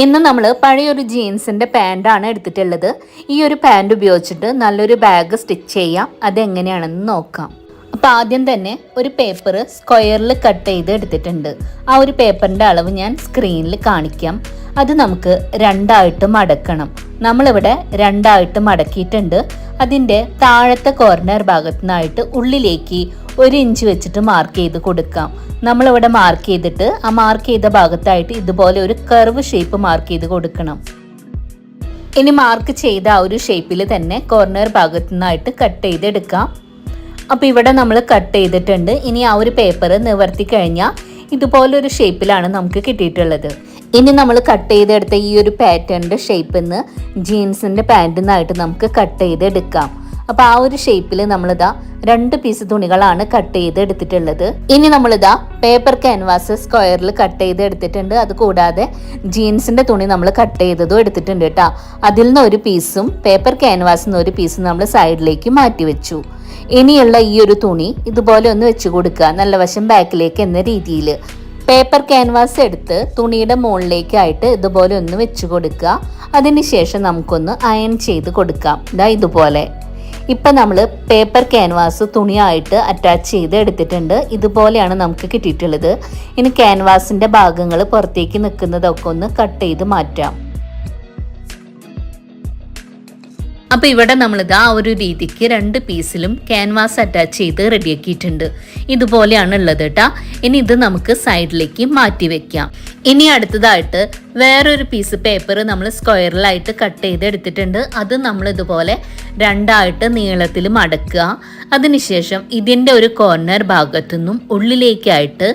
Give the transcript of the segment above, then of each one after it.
ഇന്ന് നമ്മൾ പഴയൊരു ജീൻസിൻ്റെ പാൻറ്റാണ് എടുത്തിട്ടുള്ളത്. ഈ ഒരു പാൻറ് ഉപയോഗിച്ചിട്ട് നല്ലൊരു ബാഗ് സ്റ്റിച്ച് ചെയ്യാം. അതെങ്ങനെയാണെന്ന് നോക്കാം. അപ്പോൾ ആദ്യം തന്നെ ഒരു പേപ്പർ സ്ക്വയറിൽ കട്ട് ചെയ്ത് എടുത്തിട്ടുണ്ട്. ആ ഒരു പേപ്പറിൻ്റെ അളവ് ഞാൻ സ്ക്രീനിൽ കാണിക്കാം. അത് നമുക്ക് രണ്ടായിട്ട് മടക്കണം. നമ്മളിവിടെ രണ്ടായിട്ട് മടക്കിയിട്ടുണ്ട്. അതിൻ്റെ താഴത്തെ കോർണർ ഭാഗത്തു നിന്നായിട്ട് ഉള്ളിലേക്ക് 1 ഇഞ്ച് വെച്ചിട്ട് മാർക്ക് ചെയ്ത് കൊടുക്കാം. നമ്മളിവിടെ മാർക്ക് ചെയ്തിട്ട് ആ മാർക്ക് ചെയ്ത ഭാഗത്തായിട്ട് ഇതുപോലെ ഒരു കർവ് ഷേപ്പ് മാർക്ക് ചെയ്ത് കൊടുക്കണം. ഇനി മാർക്ക് ചെയ്ത ആ ഒരു ഷേപ്പിൽ തന്നെ കോർണർ ഭാഗത്തു നിന്നായിട്ട് കട്ട് ചെയ്തെടുക്കാം. അപ്പോൾ ഇവിടെ നമ്മൾ കട്ട് ചെയ്തിട്ടുണ്ട്. ഇനി ആ ഒരു പേപ്പർ നിവർത്തി കഴിഞ്ഞാൽ ഇതുപോലൊരു ഷേപ്പിലാണ് നമുക്ക് കിട്ടിയിട്ടുള്ളത്. ഇനി നമ്മൾ കട്ട് ചെയ്തെടുത്ത ഈ ഒരു പാറ്റേണിൻ്റെ ഷേപ്പിൽ നിന്ന് ജീൻസിൻ്റെ പാൻറ്റിൽ നിന്നായിട്ട് നമുക്ക് കട്ട് ചെയ്തെടുക്കാം. അപ്പോൾ ആ ഒരു ഷേപ്പിൽ നമ്മളിതാ 2 പീസ് തുണികളാണ് കട്ട് ചെയ്ത് എടുത്തിട്ടുള്ളത്. ഇനി നമ്മളിതാ പേപ്പർ ക്യാൻവാസ് സ്ക്വയറിൽ കട്ട് ചെയ്ത് എടുത്തിട്ടുണ്ട്. അത് കൂടാതെ ജീൻസിൻ്റെ തുണി നമ്മൾ കട്ട് ചെയ്തതും എടുത്തിട്ടുണ്ട് കേട്ടോ. അതിൽ നിന്ന് ഒരു പീസും പേപ്പർ ക്യാൻവാസിൽ നിന്ന് ഒരു പീസും നമ്മൾ സൈഡിലേക്ക് മാറ്റി വെച്ചു. ഇനിയുള്ള ഈ ഒരു തുണി ഇതുപോലെ ഒന്ന് വെച്ച് കൊടുക്കുക, നല്ല വശം ബാക്കിലേക്ക് എന്ന രീതിയിൽ. പേപ്പർ ക്യാൻവാസ് എടുത്ത് തുണിയുടെ മുകളിലേക്കായിട്ട് ഇതുപോലെ ഒന്ന് വെച്ച് കൊടുക്കുക. അതിനുശേഷം നമുക്കൊന്ന് അയൺ ചെയ്ത് കൊടുക്കാം. ഇതുപോലെ ഇപ്പം നമ്മൾ പേപ്പർ ക്യാൻവാസ് തുണിയായിട്ട് അറ്റാച്ച് ചെയ്ത് എടുത്തിട്ടുണ്ട്. ഇതുപോലെയാണ് നമുക്ക് കിട്ടിയിട്ടുള്ളത്. ഇനി ക്യാൻവാസിൻ്റെ ഭാഗങ്ങൾ പുറത്തേക്ക് നിൽക്കുന്നതൊക്കെ ഒന്ന് കട്ട് ചെയ്ത് മാറ്റാം. അപ്പോൾ ഇവിടെ നമ്മളിതാ ഒരു രീതിക്ക് 2 പീസിലും ക്യാൻവാസ് അറ്റാച്ച് ചെയ്ത് റെഡിയാക്കിയിട്ടുണ്ട്. ഇതുപോലെയാണ് ഉള്ളത് കേട്ടോ. ഇനി ഇത് നമുക്ക് സൈഡിലേക്ക് മാറ്റി വെക്കാം. ഇനി അടുത്തതായിട്ട് വേറൊരു പീസ് പേപ്പർ നമ്മൾ സ്ക്വയറിലായിട്ട് കട്ട് ചെയ്ത് എടുത്തിട്ടുണ്ട്. അത് നമ്മൾ ഇതുപോലെ 2ആയിട്ട് നീളത്തിൽ മടക്കുക. അതിനുശേഷം ഇതിൻ്റെ ഒരു കോർണർ ഭാഗത്തുനിന്നും ഉള്ളിലേക്കായിട്ട്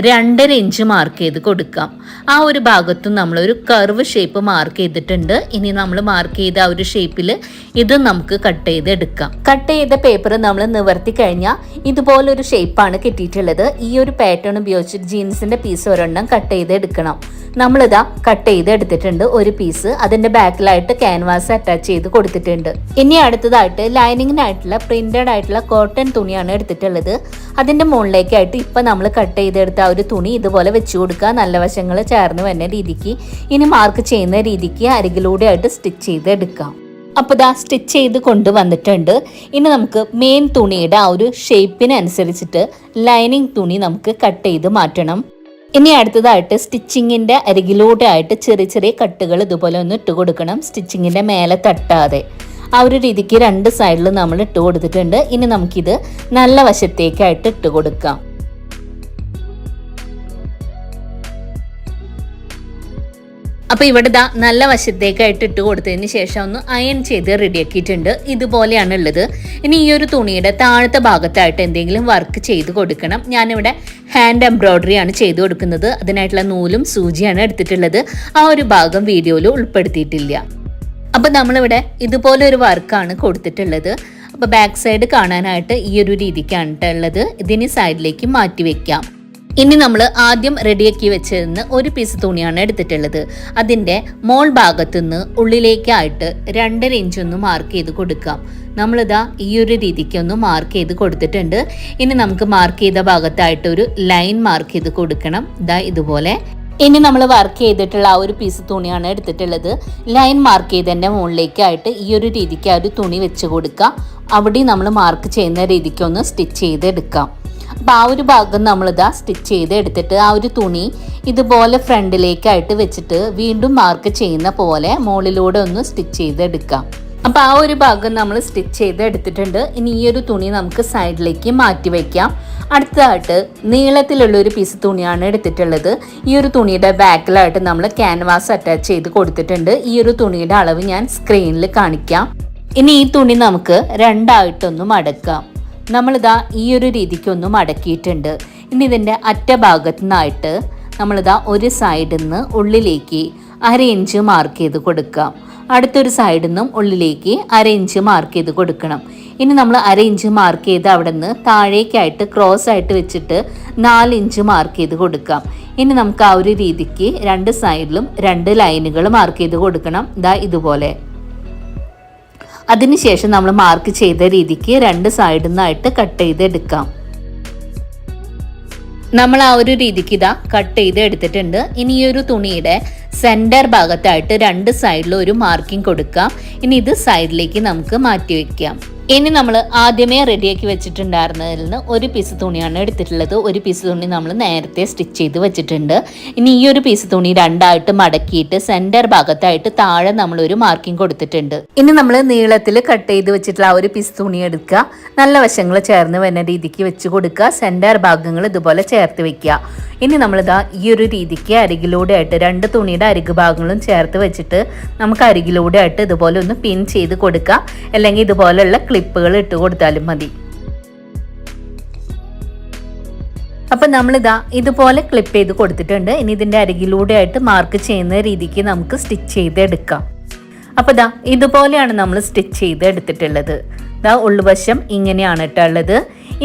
2.5 ഇഞ്ച് മാർക്ക് ചെയ്ത് കൊടുക്കാം. ആ ഒരു ഭാഗത്തും നമ്മളൊരു കർവ് ഷേപ്പ് മാർക്ക് ചെയ്തിട്ടുണ്ട്. ഇനി നമ്മൾ മാർക്ക് ചെയ്ത ആ ഒരു ഷേപ്പിൽ ഇത് നമുക്ക് കട്ട് ചെയ്ത് എടുക്കാം. കട്ട് ചെയ്ത പേപ്പർ നമ്മൾ നിവർത്തി കഴിഞ്ഞാൽ ഇതുപോലൊരു ഷേപ്പാണ് കിട്ടിയിട്ടുള്ളത്. ഈ ഒരു പാറ്റേൺ ഉപയോഗിച്ച് ജീൻസിൻ്റെ പീസ് ഒരെണ്ണം കട്ട് ചെയ്ത് എടുക്കണം. നമ്മളിതാ കട്ട് ചെയ്ത് എടുത്തിട്ടുണ്ട് ഒരു പീസ്. അതിൻ്റെ ബാക്കിലായിട്ട് ക്യാൻവാസ് അറ്റാച്ച് ചെയ്ത് കൊടുത്തിട്ടുണ്ട്. ഇനി അടുത്തതായിട്ട് ലൈനിങ്ങിനായിട്ടുള്ള പ്രിന്റഡ് ആയിട്ടുള്ള കോട്ടൺ തുണിയാണ് എടുത്തിട്ടുള്ളത്. അതിൻ്റെ മുകളിലേക്കായിട്ട് ഇപ്പം നമ്മൾ കട്ട് ചെയ്തെടുത്ത ആ ഒരു തുണി ഇതുപോലെ വെച്ച് കൊടുക്കുക, നല്ല വശങ്ങൾ ചേർന്ന് വരുന്ന രീതിക്ക്. ഇനി മാർക്ക് ചെയ്യുന്ന രീതിക്ക് അരികിലൂടെ ആയിട്ട് സ്റ്റിച്ച് ചെയ്ത് എടുക്കാം. അപ്പോൾ ഇതാ സ്റ്റിച്ച് ചെയ്ത് കൊണ്ടുവന്നിട്ടുണ്ട്. ഇനി നമുക്ക് മെയിൻ തുണിയുടെ ആ ഒരു ഷേപ്പിനനുസരിച്ചിട്ട് ലൈനിങ് തുണി നമുക്ക് കട്ട് ചെയ്ത് മാറ്റണം. ഇനി അടുത്തതായിട്ട് സ്റ്റിച്ചിങ്ങിൻ്റെ അരികിലൂടെ ആയിട്ട് ചെറിയ ചെറിയ കട്ടുകൾ ഇതുപോലെ ഒന്ന് ഇട്ട് കൊടുക്കണം, സ്റ്റിച്ചിങ്ങിൻ്റെ മേലെ തട്ടാതെ. ആ ഒരു രീതിക്ക് 2 സൈഡിലും നമ്മൾ ഇട്ട് കൊടുത്തിട്ടുണ്ട്. ഇനി നമുക്കിത് നല്ല വശത്തേക്കായിട്ട് ഇട്ട് കൊടുക്കാം. അപ്പോൾ ഇവിടെ നല്ല വശത്തേക്കായിട്ട് ഇട്ട് കൊടുത്തതിന് ശേഷം ഒന്ന് അയൺ ചെയ്ത് റെഡിയാക്കിയിട്ടുണ്ട്. ഇതുപോലെയാണ് ഉള്ളത്. ഇനി ഈ ഒരു തുണിയുടെ താഴത്തെ ഭാഗത്തായിട്ട് എന്തെങ്കിലും വർക്ക് ചെയ്ത് കൊടുക്കണം. ഞാനിവിടെ ഹാൻഡ് എംബ്രോയ്ഡറി ആണ് ചെയ്ത് കൊടുക്കുന്നത്. അതിനായിട്ടുള്ള നൂലും സൂചിയാണ് എടുത്തിട്ടുള്ളത്. ആ ഒരു ഭാഗം വീഡിയോയിൽ ഉൾപ്പെടുത്തിയിട്ടില്ല. അപ്പോൾ നമ്മളിവിടെ ഇതുപോലെ ഒരു വർക്കാണ് കൊടുത്തിട്ടുള്ളത്. അപ്പോൾ ബാക്ക് സൈഡ് കാണാനായിട്ട് ഈ ഒരു രീതിക്കാണ് ഉള്ളത്. ഇതിന് സൈഡിലേക്ക് മാറ്റി വെക്കാം. ഇനി നമ്മൾ ആദ്യം റെഡിയാക്കി വെച്ചിരുന്ന ഒരു പീസ് തുണിയാണ് എടുത്തിട്ടുള്ളത്. അതിൻ്റെ മോൾ ഭാഗത്തുനിന്ന് ഉള്ളിലേക്കായിട്ട് 2.5 ഇഞ്ച് ഒന്ന് മാർക്ക് ചെയ്ത് കൊടുക്കാം. നമ്മളിതാ ഈ ഒരു രീതിക്ക് ഒന്ന് മാർക്ക് ചെയ്ത് കൊടുത്തിട്ടുണ്ട്. ഇനി നമുക്ക് മാർക്ക് ചെയ്ത ഭാഗത്തായിട്ട് ഒരു ലൈൻ മാർക്ക് ചെയ്ത് കൊടുക്കണം. ഇതുപോലെ. ഇനി നമ്മൾ വർക്ക് ചെയ്തിട്ടുള്ള ആ ഒരു പീസ് തുണിയാണ് എടുത്തിട്ടുള്ളത്. ലൈൻ മാർക്ക് ചെയ്തതിൻ്റെ മുകളിലേക്കായിട്ട് ഈ ഒരു രീതിക്ക് ആ ഒരു തുണി വെച്ച് കൊടുക്കുക. അവിടെ നമ്മൾ മാർക്ക് ചെയ്യുന്ന രീതിക്ക് ഒന്ന് സ്റ്റിച്ച് ചെയ്തെടുക്കാം. അപ്പോൾ ആ ഒരു ഭാഗം നമ്മളിതാ സ്റ്റിച്ച് ചെയ്ത് എടുത്തിട്ട് ആ ഒരു തുണി ഇതുപോലെ ഫ്രണ്ടിലേക്കായിട്ട് വെച്ചിട്ട് വീണ്ടും മാർക്ക് ചെയ്യുന്ന പോലെ മുകളിലൂടെ ഒന്ന് സ്റ്റിച്ച് ചെയ്തെടുക്കാം. അപ്പോൾ ആ ഒരു ഭാഗം നമ്മൾ സ്റ്റിച്ച് ചെയ്ത് എടുത്തിട്ടുണ്ട്. ഇനി ഈ ഒരു തുണി നമുക്ക് സൈഡിലേക്ക് മാറ്റി വയ്ക്കാം. അടുത്തതായിട്ട് നീളത്തിലുള്ളൊരു പീസ് തുണിയാണ് എടുത്തിട്ടുള്ളത്. ഈ ഒരു തുണിയുടെ ബാക്കിലായിട്ട് നമ്മൾ ക്യാൻവാസ് അറ്റാച്ച് ചെയ്ത് കൊടുത്തിട്ടുണ്ട്. ഈ ഒരു തുണിയുടെ അളവ് ഞാൻ സ്ക്രീനിൽ കാണിക്കാം. ഇനി ഈ തുണി നമുക്ക് 2ആയിട്ടൊന്ന് മടക്കാം. നമ്മളിതാ ഈ ഒരു രീതിക്കൊന്ന് മടക്കിയിട്ടുണ്ട്. ഇനി ഇതിൻ്റെ അറ്റഭാഗത്തു നിന്നായിട്ട് നമ്മളിതാ ഒരു സൈഡിൽ നിന്ന് ഉള്ളിലേക്ക് 1/2 ഇഞ്ച് മാർക്ക് ചെയ്ത് കൊടുക്കാം. അടുത്തൊരു സൈഡിൽ നിന്നും ഉള്ളിലേക്ക് 1/2 ഇഞ്ച് മാർക്ക് ചെയ്ത് കൊടുക്കണം. ഇനി നമ്മൾ 1/2 ഇഞ്ച് മാർക്ക് ചെയ്ത് അവിടെ നിന്ന് താഴേക്കായിട്ട് ക്രോസ് ആയിട്ട് വെച്ചിട്ട് 4 ഇഞ്ച് മാർക്ക് ചെയ്ത് കൊടുക്കാം. ഇനി നമുക്ക് ആ ഒരു രീതിക്ക് 2 സൈഡിലും 2 ലൈനുകൾ മാർക്ക് ചെയ്ത് കൊടുക്കണം. ഇതുപോലെ. അതിനുശേഷം നമ്മൾ മാർക്ക് ചെയ്ത രീതിക്ക് 2 സൈഡിൽ നിന്നായിട്ട് കട്ട് ചെയ്തെടുക്കാം. നമ്മൾ ആ ഒരു രീതിക്ക് ഇതാ കട്ട് ചെയ്ത് എടുത്തിട്ടുണ്ട്. ഇനി ഈ ഒരു തുണിയുടെ സെൻറ്റർ ഭാഗത്തായിട്ട് 2 സൈഡിലും ഒരു മാർക്കിംഗ് കൊടുക്കാം. ഇനി ഇത് സൈഡിലേക്ക് നമുക്ക് മാറ്റി വയ്ക്കാം. ഇനി നമ്മൾ ആദ്യമേ റെഡിയാക്കി വെച്ചിട്ടുണ്ടായിരുന്നതിൽ നിന്ന് ഒരു പീസ് തുണിയാണ് എടുത്തിട്ടുള്ളത്. ഒരു പീസ് തുണി നമ്മൾ നേരത്തെ സ്റ്റിച്ച് ചെയ്ത് വെച്ചിട്ടുണ്ട്. ഇനി ഈ ഒരു പീസ് തുണി 2ആയിട്ട് മടക്കിയിട്ട് സെൻറ്റർ ഭാഗത്തായിട്ട് താഴെ നമ്മളൊരു മാർക്കിംഗ് കൊടുത്തിട്ടുണ്ട്. ഇനി നമ്മൾ നീളത്തിൽ കട്ട് ചെയ്ത് വെച്ചിട്ടുള്ള ആ ഒരു പീസ് തുണി എടുക്കുക, നല്ല വശങ്ങൾ ചേർന്ന് വരുന്ന രീതിക്ക് വെച്ച് കൊടുക്കുക, സെൻറ്റർ ഭാഗങ്ങൾ ഇതുപോലെ ചേർത്ത് വെക്കുക. ഇനി നമ്മളിതാ ഈ ഒരു രീതിക്ക് അരികിലൂടെ ആയിട്ട് 2 തുണിയുടെ അരികു ഭാഗങ്ങളും ചേർത്ത് വെച്ചിട്ട് നമുക്ക് അരികിലൂടെ ആയിട്ട് ഇതുപോലെ ഒന്ന് പിൻ ചെയ്ത് കൊടുക്കുക, അല്ലെങ്കിൽ ഇതുപോലെയുള്ള ക്ലിപ്പുകൾ ഇട്ട് കൊടുത്താലും മതി. അപ്പം നമ്മളിതാ ഇതുപോലെ ക്ലിപ്പ് ചെയ്ത് കൊടുത്തിട്ടുണ്ട്. ഇനി ഇതിൻ്റെ അരികിലൂടെ ആയിട്ട് മാർക്ക് ചെയ്യുന്ന രീതിക്ക് നമുക്ക് സ്റ്റിച്ച് ചെയ്തെടുക്കാം. അപ്പോൾ ഇതാ ഇതുപോലെയാണ് നമ്മൾ സ്റ്റിച്ച് ചെയ്ത് എടുത്തിട്ടുള്ളത്. ഇതാ ഉൾവശം ഇങ്ങനെയാണ് ഇട്ടുള്ളത്.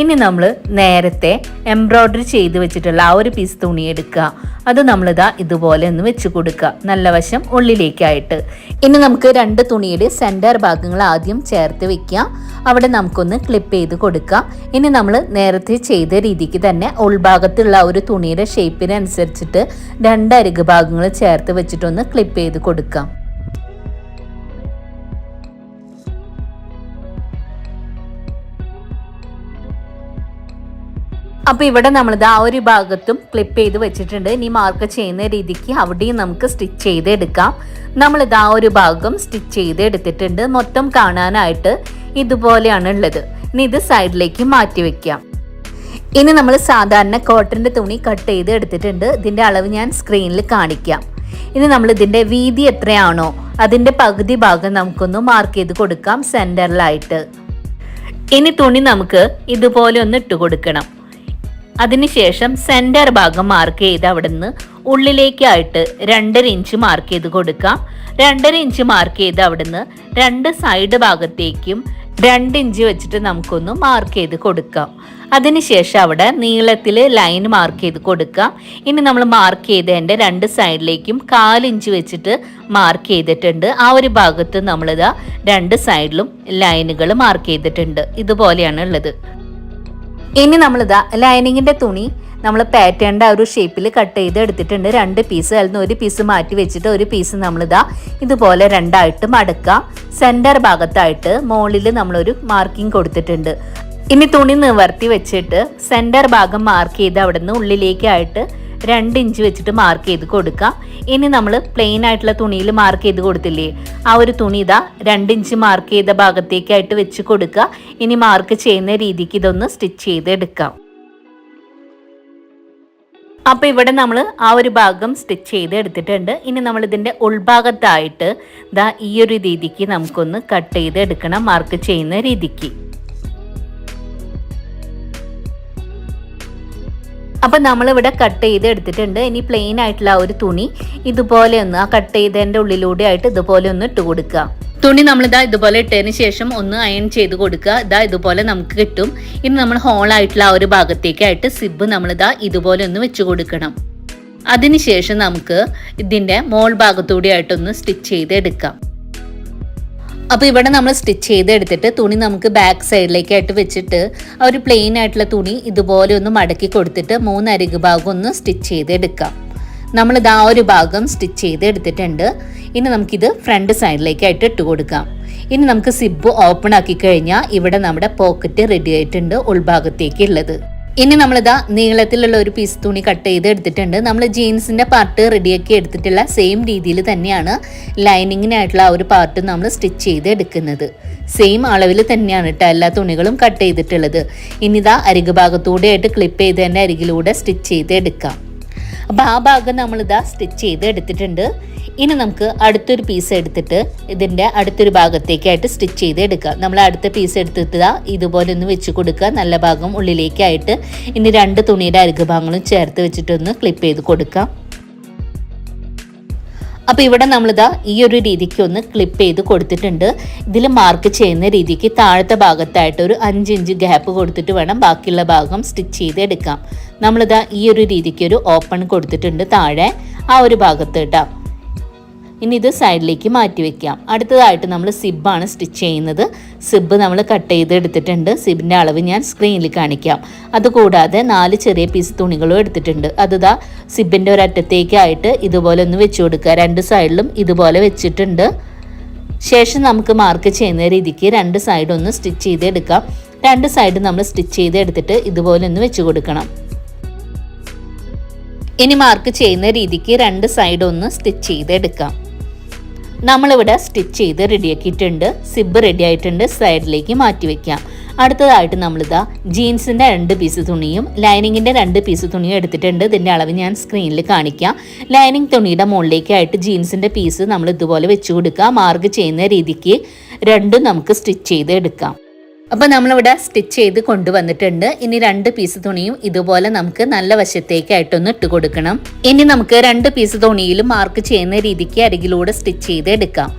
ഇനി നമ്മൾ നേരത്തെ എംബ്രോയ്ഡറി ചെയ്ത് വെച്ചിട്ടുള്ള ആ ഒരു പീസ് തുണി എടുക്കുക, അത് നമ്മളിതാ ഇതുപോലെ ഒന്ന് വെച്ച് കൊടുക്കുക, നല്ല വശം ഉള്ളിലേക്കായിട്ട്. ഇനി നമുക്ക് 2 തുണിയുടെ സെൻറ്റർ ഭാഗങ്ങൾ ആദ്യം ചേർത്ത് വെക്കുക, അവിടെ നമുക്കൊന്ന് ക്ലിപ്പ് ചെയ്ത് കൊടുക്കുക. ഇനി നമ്മൾ നേരത്തെ ചെയ്ത രീതിക്ക് തന്നെ ഉൾഭാഗത്തുള്ള ഒരു തുണിയുടെ ഷേപ്പിനനുസരിച്ചിട്ട് 2 അരികു ഭാഗങ്ങൾ ചേർത്ത് വെച്ചിട്ടൊന്ന് ക്ലിപ്പ് ചെയ്ത് കൊടുക്കാം. അപ്പോൾ ഇവിടെ നമ്മളിത് ആ ഒരു ഭാഗത്തും ക്ലിപ്പ് ചെയ്ത് വെച്ചിട്ടുണ്ട്. ഇനി മാർക്ക് ചെയ്യുന്ന രീതിക്ക് അവിടെയും നമുക്ക് സ്റ്റിച്ച് ചെയ്ത് എടുക്കാം. നമ്മളിത് ആ ഒരു ഭാഗം സ്റ്റിച്ച് ചെയ്ത് എടുത്തിട്ടുണ്ട്. മൊത്തം കാണാനായിട്ട് ഇതുപോലെയാണ് ഉള്ളത്. ഇനി ഇത് സൈഡിലേക്ക് മാറ്റി വെക്കാം. ഇനി നമ്മൾ സാധാരണ കോട്ടൻ്റെ തുണി കട്ട് ചെയ്ത് എടുത്തിട്ടുണ്ട്. ഇതിൻ്റെ അളവ് ഞാൻ സ്ക്രീനിൽ കാണിക്കാം. ഇനി നമ്മൾ ഇതിൻ്റെ വീതി എത്രയാണോ അതിൻ്റെ പകുതി ഭാഗം നമുക്കൊന്ന് മാർക്ക് ചെയ്ത് കൊടുക്കാം സെൻറ്ററിലായിട്ട്. ഇനി തുണി നമുക്ക് ഇതുപോലെ ഒന്ന് ഇട്ട് കൊടുക്കണം. അതിനുശേഷം സെൻറ്റർ ഭാഗം മാർക്ക് ചെയ്ത് അവിടെ നിന്ന് ഉള്ളിലേക്കായിട്ട് 2.5 ഇഞ്ച് മാർക്ക് ചെയ്ത് കൊടുക്കാം. 2.5 ഇഞ്ച് മാർക്ക് ചെയ്ത് അവിടെ നിന്ന് 2 സൈഡ് ഭാഗത്തേക്കും 2 ഇഞ്ച് വെച്ചിട്ട് നമുക്കൊന്ന് മാർക്ക് ചെയ്ത് കൊടുക്കാം. അതിനുശേഷം അവിടെ നീളത്തിൽ ലൈൻ മാർക്ക് ചെയ്ത് കൊടുക്കാം. ഇനി നമ്മൾ മാർക്ക് ചെയ്തതിൻ്റെ 2 സൈഡിലേക്കും 1/4 ഇഞ്ച് വെച്ചിട്ട് മാർക്ക് ചെയ്തിട്ടുണ്ട്. ആ ഒരു ഭാഗത്ത് നമ്മളിതാ 2 സൈഡിലും ലൈനുകൾ മാർക്ക് ചെയ്തിട്ടുണ്ട്. ഇതുപോലെയാണ് ഉള്ളത്. ഇനി നമ്മളിതാ ലൈനിങ്ങിൻ്റെ തുണി നമ്മൾ പാറ്റേണിൻ്റെ ആ ഒരു ഷേപ്പിൽ കട്ട് ചെയ്ത് എടുത്തിട്ടുണ്ട്. 2 പീസ്, അതിൽ നിന്ന് 1 പീസ് മാറ്റി വെച്ചിട്ട് 1 പീസ് നമ്മളിതാ ഇതുപോലെ 2ആയിട്ട് മടക്കാം. സെൻറ്റർ ഭാഗത്തായിട്ട് മുകളിൽ നമ്മളൊരു മാർക്കിംഗ് കൊടുത്തിട്ടുണ്ട്. ഇനി തുണി നിവർത്തി വെച്ചിട്ട് സെൻറ്റർ ഭാഗം മാർക്ക് ചെയ്ത് അവിടെ നിന്ന് ഉള്ളിലേക്കായിട്ട് 2 ഇഞ്ച് വെച്ചിട്ട് മാർക്ക് ചെയ്ത് കൊടുക്കാം. ഇനി നമ്മൾ പ്ലെയിൻ ആയിട്ടുള്ള തുണിയിൽ മാർക്ക് ചെയ്ത് കൊടുത്തില്ലേ, ആ ഒരു തുണി ഇതാ 2 ഇഞ്ച് മാർക്ക് ചെയ്ത ഭാഗത്തേക്കായിട്ട് വെച്ച് കൊടുക്കുക. ഇനി മാർക്ക് ചെയ്യുന്ന രീതിക്ക് ഇതൊന്ന് സ്റ്റിച്ച് ചെയ്ത് എടുക്കാം. അപ്പോൾ ഇവിടെ നമ്മൾ ആ ഒരു ഭാഗം സ്റ്റിച്ച് ചെയ്ത് എടുത്തിട്ടുണ്ട്. ഇനി നമ്മൾ ഇതിൻ്റെ ഉൾഭാഗത്തായിട്ട് ദാ ഈ ഒരു രീതിക്ക് നമുക്കൊന്ന് കട്ട് ചെയ്ത് എടുക്കണം, മാർക്ക് ചെയ്യുന്ന രീതിക്ക്. അപ്പം നമ്മളിവിടെ കട്ട് ചെയ്ത് എടുത്തിട്ടുണ്ട്. ഇനി പ്ലെയിൻ ആയിട്ടുള്ള ആ ഒരു തുണി ഇതുപോലെ ഒന്ന് ആ കട്ട് ചെയ്തതിൻ്റെ ഉള്ളിലൂടെ ആയിട്ട് ഇതുപോലെ ഒന്ന് ഇട്ട് കൊടുക്കുക. തുണി നമ്മളിതാ ഇതുപോലെ ഇട്ടതിന് ശേഷം ഒന്ന് അയൺ ചെയ്ത് കൊടുക്കുക. ഇതാ ഇതുപോലെ നമുക്ക് കിട്ടും. ഇനി നമ്മൾ ഹോളായിട്ടുള്ള ആ ഒരു ഭാഗത്തേക്കായിട്ട് സിബ് നമ്മളിതാ ഇതുപോലെ ഒന്ന് വെച്ച് കൊടുക്കണം. അതിനുശേഷം നമുക്ക് ഇതിൻ്റെ മോൾ ഭാഗത്തൂടെ ആയിട്ടൊന്ന് സ്റ്റിച്ച് ചെയ്ത് എടുക്കാം. അപ്പോൾ ഇവിടെ നമ്മൾ സ്റ്റിച്ച് ചെയ്തെടുത്തിട്ട് തുണി നമുക്ക് ബാക്ക് സൈഡിലേക്കായിട്ട് വെച്ചിട്ട് ആ ഒരു പ്ലെയിൻ ആയിട്ടുള്ള തുണി ഇതുപോലെ ഒന്ന് മടക്കി കൊടുത്തിട്ട് 3 അരികു ഭാഗം ഒന്ന് സ്റ്റിച്ച് ചെയ്തെടുക്കാം. നമ്മളിത് ആ ഒരു ഭാഗം സ്റ്റിച്ച് ചെയ്തെടുത്തിട്ടുണ്ട്. ഇനി നമുക്കിത് ഫ്രണ്ട് സൈഡിലേക്കായിട്ട് ഇട്ട് കൊടുക്കാം. ഇനി നമുക്ക് സിബ് ഓപ്പൺ ആക്കി കഴിഞ്ഞാൽ ഇവിടെ നമ്മുടെ പോക്കറ്റ് റെഡി ആയിട്ടുണ്ട് ഉൾഭാഗത്തേക്കുള്ളത്. ഇനി നമ്മളിതാ നീളത്തിലുള്ള ഒരു പീസ് തുണി കട്ട് ചെയ്ത് എടുത്തിട്ടുണ്ട്. നമ്മൾ ജീൻസിൻ്റെ പാർട്ട് റെഡിയാക്കി എടുത്തിട്ടുള്ള സെയിം രീതിയിൽ തന്നെയാണ് ലൈനിങ്ങിനായിട്ടുള്ള ആ ഒരു പാർട്ട് നമ്മൾ സ്റ്റിച്ച് ചെയ്ത് എടുക്കുന്നത്. സെയിം അളവിൽ തന്നെയാണ് കേട്ടോ എല്ലാ തുണികളും കട്ട് ചെയ്തിട്ടുള്ളത്. ഇനി ഇതാ അരികു ഭാഗത്തൂടെ ആയിട്ട് ക്ലിപ്പ് ചെയ്ത് തന്നെ അരികിലൂടെ സ്റ്റിച്ച് ചെയ്ത് എടുക്കാം. അപ്പോൾ ആ ഭാഗം നമ്മളിതാ സ്റ്റിച്ച് ചെയ്ത് എടുത്തിട്ടുണ്ട്. ഇനി നമുക്ക് അടുത്തൊരു പീസ് എടുത്തിട്ട് ഇതിൻ്റെ അടുത്തൊരു ഭാഗത്തേക്കായിട്ട് സ്റ്റിച്ച് ചെയ്ത് എടുക്കുക. നമ്മൾ അടുത്ത പീസ് എടുത്തിട്ട് ഇതുപോലെ ഒന്ന് വെച്ച് കൊടുക്കുക, നല്ല ഭാഗം ഉള്ളിലേക്കായിട്ട്. ഇനി 2 തുണിയുടെ അരികു ഭാഗങ്ങളും ചേർത്ത് വെച്ചിട്ടൊന്ന് ക്ലിപ്പ് ചെയ്ത് കൊടുക്കാം. അപ്പോൾ ഇവിടെ നമ്മളിതാ ഈ ഒരു രീതിക്ക് ഒന്ന് ക്ലിപ്പ് ചെയ്ത് കൊടുത്തിട്ടുണ്ട്. ഇതിൽ മാർക്ക് ചെയ്യുന്ന രീതിക്ക് താഴത്തെ ഭാഗത്തായിട്ട് ഒരു 5 ഇഞ്ച് ഗ്യാപ്പ് കൊടുത്തിട്ട് വേണം ബാക്കിയുള്ള ഭാഗം സ്റ്റിച്ച് ചെയ്ത് എടുക്കാം. നമ്മളിതാ ഈ ഒരു രീതിക്ക് ഒരു ഓപ്പൺ കൊടുത്തിട്ടുണ്ട് താഴെ ആ ഒരു ഭാഗത്ത് കേട്ടോ. ഇനി ഇത് സൈഡിലേക്ക് മാറ്റി വെക്കാം. അടുത്തതായിട്ട് നമ്മൾ സിബ്ബാണ് സ്റ്റിച്ച് ചെയ്യുന്നത്. സിബ്ബ് നമ്മൾ കട്ട് ചെയ്ത് എടുത്തിട്ടുണ്ട്. സിബിൻ്റെ അളവ് ഞാൻ സ്ക്രീനിൽ കാണിക്കാം. അതുകൂടാതെ 4 ചെറിയ പീസ് തുണികളും എടുത്തിട്ടുണ്ട്. അതുതാ സിബിൻ്റെ ഒരറ്റത്തേക്കായിട്ട് ഇതുപോലെ ഒന്ന് വെച്ച് കൊടുക്കുക. 2 സൈഡിലും ഇതുപോലെ വെച്ചിട്ടുണ്ട്. ശേഷം നമുക്ക് മാർക്ക് ചെയ്യുന്ന രീതിക്ക് 2 സൈഡ് ഒന്ന് സ്റ്റിച്ച് ചെയ്തെടുക്കാം. 2 സൈഡ് നമ്മൾ സ്റ്റിച്ച് ചെയ്ത് എടുത്തിട്ട് ഇതുപോലെ ഒന്ന് വെച്ച് കൊടുക്കണം. ഇനി മാർക്ക് ചെയ്യുന്ന രീതിക്ക് 2 സൈഡ് ഒന്ന് സ്റ്റിച്ച് ചെയ്തെടുക്കാം. നമ്മളിവിടെ സ്റ്റിച്ച് ചെയ്ത് റെഡിയാക്കിയിട്ടുണ്ട്. സിബ് റെഡി ആയിട്ടുണ്ട്. സൈഡിലേക്ക് മാറ്റി വെക്കാം. അടുത്തതായിട്ട് നമ്മളിതാ ജീൻസിൻ്റെ 2 പീസ് തുണിയും ലൈനിങ്ങിൻ്റെ 2 പീസ് തുണിയും എടുത്തിട്ടുണ്ട്. ഇതിൻ്റെ അളവ് ഞാൻ സ്ക്രീനിൽ കാണിക്കാം. ലൈനിങ് തുണിയുടെ മുകളിലേക്കായിട്ട് ജീൻസിൻ്റെ പീസ് നമ്മൾ ഇതുപോലെ വെച്ച് കൊടുക്കുക. മാർക്ക് ചെയ്യുന്ന രീതിക്ക് രണ്ടും നമുക്ക് സ്റ്റിച്ച് ചെയ്ത് എടുക്കാം. അപ്പോൾ നമ്മളിവിടെ സ്റ്റിച്ച് ചെയ്ത് കൊണ്ടുവന്നിട്ടുണ്ട്. ഇനി 2 പീസ് തുണിയും ഇതുപോലെ നമുക്ക് നല്ല വശത്തേക്കായിട്ടൊന്ന് ഇട്ട് കൊടുക്കണം. ഇനി നമുക്ക് 2 പീസ് തുണിയിലും മാർക്ക് ചെയ്യുന്ന രീതിക്ക് അരികിലൂടെ സ്റ്റിച്ച് ചെയ്ത് എടുക്കാം.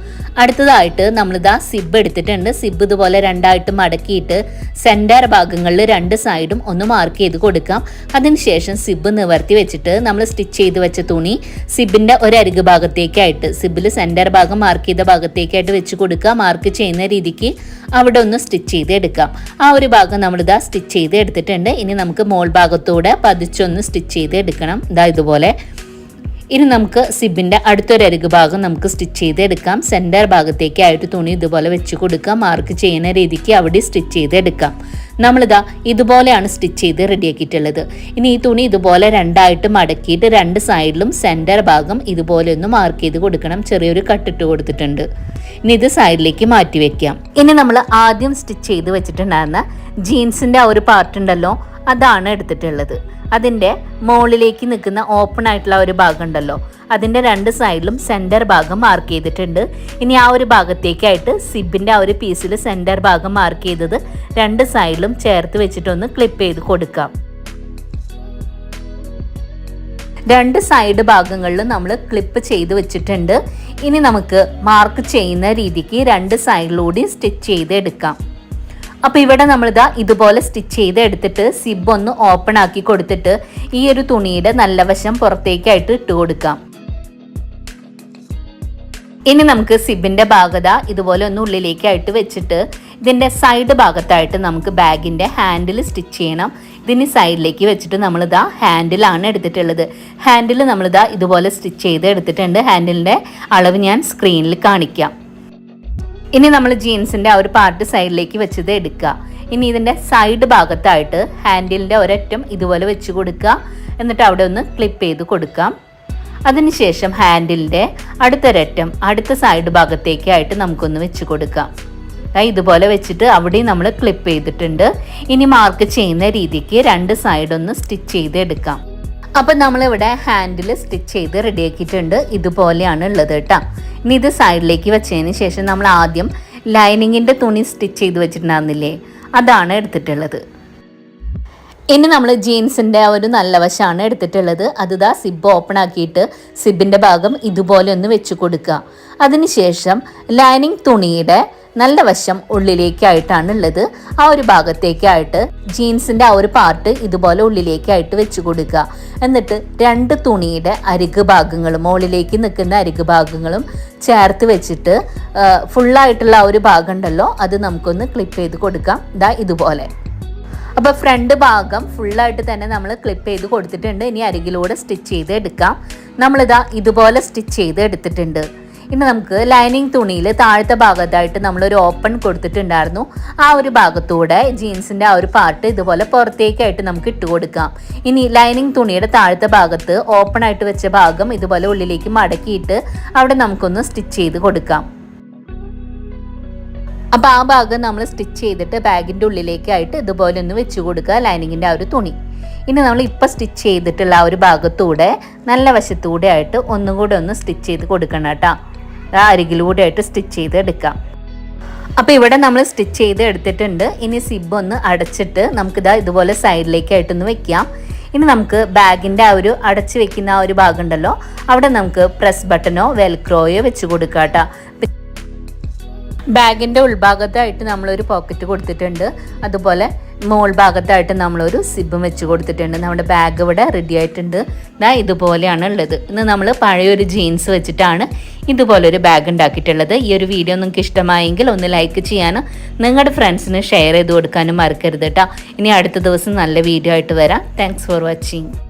അടുത്തതായിട്ട് നമ്മളിതാ സിബ് എടുത്തിട്ടുണ്ട്. സിബ് ഇതുപോലെ 2ആയിട്ട് മടക്കിയിട്ട് സെൻറ്റർ ഭാഗങ്ങളിൽ 2 സൈഡും ഒന്ന് മാർക്ക് ചെയ്ത് കൊടുക്കാം. അതിനുശേഷം സിബ് നിവർത്തി വെച്ചിട്ട് നമ്മൾ സ്റ്റിച്ച് ചെയ്ത് വെച്ച തുണി സിബിൻ്റെ ഒരരിക് ഭാഗത്തേക്കായിട്ട് സിബിൽ സെൻറ്റർ ഭാഗം മാർക്ക് ചെയ്ത ഭാഗത്തേക്കായിട്ട് വെച്ച് കൊടുക്കുക. മാർക്ക് ചെയ്യുന്ന രീതിക്ക് അവിടെ ഒന്ന് സ്റ്റിച്ച് ചെയ്ത് എടുക്കാം. ആ ഒരു ഭാഗം നമ്മളിതാ സ്റ്റിച്ച് ചെയ്ത് എടുത്തിട്ടുണ്ട്. ഇനി നമുക്ക് മോൾ ഭാഗത്തൂടെ പതിച്ചൊന്ന് സ്റ്റിച്ച് ചെയ്ത് എടുക്കണം. ഇതുപോലെ. ഇനി നമുക്ക് സിബിൻ്റെ അടുത്തൊരരിക് ഭാഗം നമുക്ക് സ്റ്റിച്ച് ചെയ്ത് എടുക്കാം. സെൻറ്റർ ഭാഗത്തേക്കായിട്ട് തുണി ഇതുപോലെ വെച്ച് കൊടുക്കാം. മാർക്ക് ചെയ്യുന്ന രീതിക്ക് അവിടെ സ്റ്റിച്ച് ചെയ്ത് എടുക്കാം. നമ്മളിതാ ഇതുപോലെയാണ് സ്റ്റിച്ച് ചെയ്ത് റെഡിയാക്കിയിട്ടുള്ളത്. ഇനി ഈ തുണി ഇതുപോലെ 2ആയിട്ട് മടക്കിയിട്ട് 2 സൈഡിലും സെൻറ്റർ ഭാഗം ഇതുപോലെ ഒന്ന് മാർക്ക് ചെയ്ത് കൊടുക്കണം. ചെറിയൊരു കട്ടിട്ട് കൊടുത്തിട്ടുണ്ട്. ഇനി ഇത് സൈഡിലേക്ക് മാറ്റി വെക്കാം. ഇനി നമ്മൾ ആദ്യം സ്റ്റിച്ച് ചെയ്ത് വെച്ചിട്ടുണ്ടായിരുന്ന ജീൻസിൻ്റെ ആ ഒരു പാർട്ട് ഉണ്ടല്ലോ, അതാണ് എടുത്തിട്ടുള്ളത്. അതിൻ്റെ മുകളിലേക്ക് നിൽക്കുന്ന ഓപ്പൺ ആയിട്ടുള്ള ഒരു ഭാഗം ഉണ്ടല്ലോ, അതിൻ്റെ 2 സൈഡിലും സെൻറ്റർ ഭാഗം മാർക്ക് ചെയ്തിട്ടുണ്ട്. ഇനി ആ ഒരു ഭാഗത്തേക്കായിട്ട് സിബിൻ്റെ ആ ഒരു പീസിൽ സെൻറ്റർ ഭാഗം മാർക്ക് ചെയ്തത് 2 സൈഡിലും ചേർത്ത് വെച്ചിട്ടൊന്ന് ക്ലിപ്പ് ചെയ്ത് കൊടുക്കാം. 2 സൈഡ് ഭാഗങ്ങളിൽ നമ്മൾ ക്ലിപ്പ് ചെയ്ത് വെച്ചിട്ടുണ്ട്. ഇനി നമുക്ക് മാർക്ക് ചെയ്യുന്ന രീതിക്ക് 2 സൈഡിലൂടെ സ്റ്റിച്ച് ചെയ്ത് എടുക്കാം. അപ്പോൾ ഇവിടെ നമ്മളിതാ ഇതുപോലെ സ്റ്റിച്ച് ചെയ്ത് എടുത്തിട്ട് സിബ് ഒന്ന് ഓപ്പൺ ആക്കി കൊടുത്തിട്ട് ഈ ഒരു തുണിയുടെ നല്ല വശം പുറത്തേക്കായിട്ട് ഇട്ട് കൊടുക്കാം. ഇനി നമുക്ക് സിബിൻ്റെ ഭാഗത ഇതുപോലെ ഒന്ന് ഉള്ളിലേക്കായിട്ട് വെച്ചിട്ട് ഇതിൻ്റെ സൈഡ് ഭാഗത്തായിട്ട് നമുക്ക് ബാഗിൻ്റെ ഹാൻഡിൽ സ്റ്റിച്ച് ചെയ്യണം. ഇതിന് സൈഡിലേക്ക് വെച്ചിട്ട് നമ്മളിതാ ഹാൻഡിലാണ് എടുത്തിട്ടുള്ളത്. ഹാൻഡിൽ നമ്മളിതാ ഇതുപോലെ സ്റ്റിച്ച് ചെയ്ത് എടുത്തിട്ടുണ്ട്. ഹാൻഡിലിൻ്റെ അളവ് ഞാൻ സ്ക്രീനിൽ കാണിക്കാം. ഇനി നമ്മൾ ജീൻസിൻ്റെ ആ ഒരു പാർട്ട് സൈഡിലേക്ക് വെച്ചത് എടുക്കുക. ഇനി ഇതിൻ്റെ സൈഡ് ഭാഗത്തായിട്ട് ഹാൻഡിലിൻ്റെ ഒരറ്റം ഇതുപോലെ വെച്ച് കൊടുക്കുക. എന്നിട്ട് അവിടെ ഒന്ന് ക്ലിപ്പ് ചെയ്ത് കൊടുക്കാം. അതിനുശേഷം ഹാൻഡിലിൻ്റെ അടുത്തൊരറ്റം അടുത്ത സൈഡ് ഭാഗത്തേക്കായിട്ട് നമുക്കൊന്ന് വെച്ച് കൊടുക്കാം. ഇതുപോലെ വെച്ചിട്ട് അവിടെയും നമ്മൾ ക്ലിപ്പ് ചെയ്തിട്ടുണ്ട്. ഇനി മാർക്ക് ചെയ്യുന്ന രീതിക്ക് 2 സൈഡൊന്ന് സ്റ്റിച്ച് ചെയ്ത് എടുക്കാം. അപ്പം നമ്മളിവിടെ ഹാൻഡിൽ സ്റ്റിച്ച് ചെയ്ത് റെഡിയാക്കിയിട്ടുണ്ട്. ഇതുപോലെയാണ് ഉള്ളത് കേട്ടോ. ഇനി ഇത് സൈഡിലേക്ക് വെച്ചതിന് ശേഷം നമ്മൾ ആദ്യം ലൈനിങ്ങിൻ്റെ തുണി സ്റ്റിച്ച് ചെയ്ത് വെച്ചിട്ടുണ്ടായിരുന്നില്ലേ, അതാണ് എടുത്തിട്ടുള്ളത്. ഇനി നമ്മൾ ജീൻസിൻ്റെ ഒരു നല്ല വശമാണ് എടുത്തിട്ടുള്ളത്. അതുതാ സിബ് ഓപ്പൺ ആക്കിയിട്ട് സിബിൻ്റെ ഭാഗം ഇതുപോലെ ഒന്ന് വെച്ച് കൊടുക്കുക. അതിനുശേഷം ലൈനിങ് തുണിയുടെ നല്ല വശം ഉള്ളിലേക്കായിട്ടാണ് ഉള്ളത്. ആ ഒരു ഭാഗത്തേക്കായിട്ട് ജീൻസിൻ്റെ ആ ഒരു പാർട്ട് ഇതുപോലെ ഉള്ളിലേക്കായിട്ട് വെച്ച് കൊടുക്കുക. എന്നിട്ട് 2 തുണിയുടെ അരിക് ഭാഗങ്ങളും മുകളിലേക്ക് നിൽക്കുന്ന അരിക് ഭാഗങ്ങളും ചേർത്ത് വെച്ചിട്ട് ഫുള്ളായിട്ടുള്ള ആ ഒരു ഭാഗം ഉണ്ടല്ലോ, അത് നമുക്കൊന്ന് ക്ലിപ്പ് ചെയ്ത് കൊടുക്കാം. ഇതുപോലെ. അപ്പോൾ ഫ്രണ്ട് ഭാഗം ഫുള്ളായിട്ട് തന്നെ നമ്മൾ ക്ലിപ്പ് ചെയ്ത് കൊടുത്തിട്ടുണ്ട്. ഇനി അരികിലൂടെ സ്റ്റിച്ച് ചെയ്ത് എടുക്കാം. നമ്മളിതാ ഇതുപോലെ സ്റ്റിച്ച് ചെയ്ത് എടുത്തിട്ടുണ്ട്. ഇനി നമുക്ക് ലൈനിങ് തുണിയിൽ താഴത്തെ ഭാഗത്തായിട്ട് നമ്മളൊരു ഓപ്പൺ കൊടുത്തിട്ടുണ്ടായിരുന്നു. ആ ഒരു ഭാഗത്തൂടെ ജീൻസിൻ്റെ ആ ഒരു പാർട്ട് ഇതുപോലെ പുറത്തേക്കായിട്ട് നമുക്ക് ഇട്ട് കൊടുക്കാം. ഇനി ലൈനിങ് തുണിയുടെ താഴത്തെ ഭാഗത്ത് ഓപ്പൺ ആയിട്ട് വെച്ച ഭാഗം ഇതുപോലെ ഉള്ളിലേക്ക് മടക്കിയിട്ട് അവിടെ നമുക്കൊന്ന് സ്റ്റിച്ച് ചെയ്ത് കൊടുക്കാം. അപ്പോൾ ആ ഭാഗം നമ്മൾ സ്റ്റിച്ച് ചെയ്തിട്ട് ബാഗിൻ്റെ ഉള്ളിലേക്കായിട്ട് ഇതുപോലെ ഒന്ന് വെച്ച് കൊടുക്കുക ലൈനിങ്ങിൻ്റെ ആ ഒരു തുണി. ഇനി നമ്മൾ ഇപ്പോൾ സ്റ്റിച്ച് ചെയ്തിട്ടുള്ള ആ ഒരു ഭാഗത്തൂടെ നല്ല വശത്തൂടെ ആയിട്ട് ഒന്നും കൂടെ ഒന്ന് സ്റ്റിച്ച് ചെയ്ത് കൊടുക്കണം കേട്ടോ. ആ അരികിലൂടെ ആയിട്ട് സ്റ്റിച്ച് ചെയ്ത് എടുക്കാം. അപ്പോൾ ഇവിടെ നമ്മൾ സ്റ്റിച്ച് ചെയ്ത് എടുത്തിട്ടുണ്ട്. ഇനി സിബ് ഒന്ന് അടച്ചിട്ട് നമുക്കിതാ ഇതുപോലെ സൈഡിലേക്കായിട്ടൊന്ന് വെക്കാം. ഇനി നമുക്ക് ബാഗിൻ്റെ ആ ഒരു അടച്ച് വെക്കുന്ന ആ ഒരു ഭാഗം ഉണ്ടല്ലോ, അവിടെ നമുക്ക് പ്രസ് ബട്ടണോ വെൽക്രോയോ വെച്ച് കൊടുക്കാം കേട്ടോ. ബാഗിൻ്റെ ഉൾഭാഗത്തായിട്ട് നമ്മളൊരു പോക്കറ്റ് കൊടുത്തിട്ടുണ്ട്. അതുപോലെ മോൾ ഭാഗത്തായിട്ട് നമ്മളൊരു സിബും വെച്ച് കൊടുത്തിട്ടുണ്ട്. നമ്മുടെ ബാഗ് ഇവിടെ റെഡി ആയിട്ടുണ്ട്. ഇതാ ഇതുപോലെയാണ് ഉള്ളത്. ഇന്ന് നമ്മൾ പഴയൊരു ജീൻസ് വെച്ചിട്ടാണ് ഇതുപോലൊരു ബാഗ് ഉണ്ടാക്കിയിട്ടുള്ളത്. ഈ ഒരു വീഡിയോ നിങ്ങൾക്ക് ഇഷ്ടമായെങ്കിൽ ഒന്ന് ലൈക്ക് ചെയ്യാനും നിങ്ങളുടെ ഫ്രണ്ട്സിന് ഷെയർ ചെയ്ത് കൊടുക്കാനും മറക്കരുത് കേട്ടോ. ഇനി അടുത്ത ദിവസം നല്ല വീഡിയോ ആയിട്ട് വരാം. Thanks for watching.